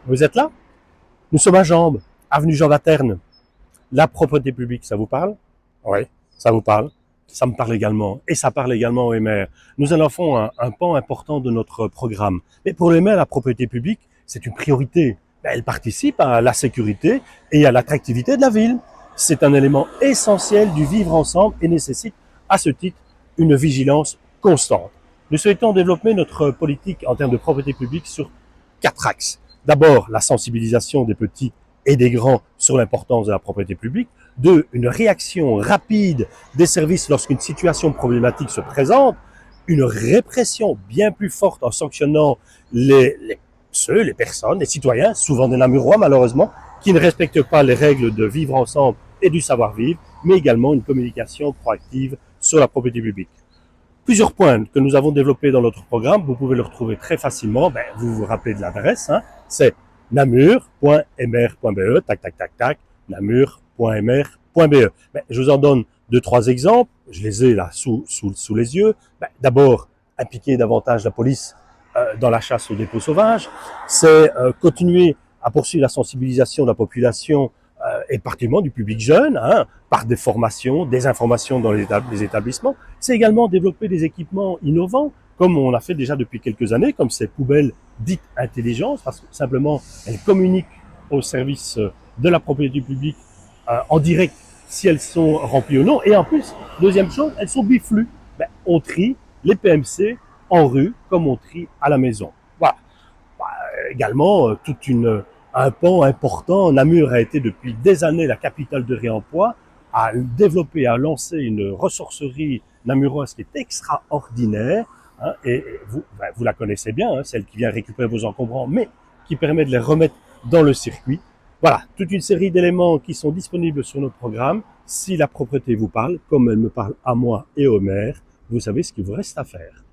Vous êtes là? Nous sommes à Jambes, avenue Jean Vaterne. La propreté publique, ça vous parle? Oui, ça vous parle. Ça me parle également. Et ça parle également aux maires. Nous en faisons un pan important de notre programme. Mais pour les maires, la propriété publique, c'est une priorité. Elle participe à la sécurité et à l'attractivité de la ville. C'est un élément essentiel du vivre ensemble et nécessite, à ce titre, une vigilance constante. Nous souhaitons développer notre politique en termes de propriété publique sur 4 axes. D'abord, la sensibilisation des petits et des grands sur l'importance de la propriété publique. 2, une réaction rapide des services lorsqu'une situation problématique se présente. Une répression bien plus forte en sanctionnant les personnes, les citoyens, souvent des Namurois malheureusement, qui ne respectent pas les règles de vivre ensemble et du savoir-vivre, mais également une communication proactive sur la propriété publique. Plusieurs points que nous avons développés dans notre programme, vous pouvez le retrouver très facilement, vous vous rappelez de l'adresse, c'est namur.mr.be, tac, tac, tac, tac, namur.mr.be. Je vous en donne 2-3 exemples, je les ai là sous les yeux. D'abord, impliquer davantage la police dans la chasse aux dépôts sauvages, c'est continuer à poursuivre la sensibilisation de la population et particulièrement du public jeune, par des formations, des informations dans les établissements. C'est également développer des équipements innovants, comme on a fait déjà depuis quelques années, comme ces poubelles dites intelligentes, parce que simplement elles communiquent au service de la propriété publique en direct si elles sont remplies ou non. Et en plus, deuxième chose, elles sont biflues. On trie les PMC en rue comme on trie à la maison. Voilà. Également, un pan important. Namur a été depuis des années la capitale de réemploi, a développé, a lancé une ressourcerie namuroise qui est extraordinaire, et vous la connaissez bien, celle qui vient récupérer vos encombrants, mais qui permet de les remettre dans le circuit. Voilà, toute une série d'éléments qui sont disponibles sur notre programme. Si la propreté vous parle, comme elle me parle à moi et au maire, vous savez ce qu'il vous reste à faire.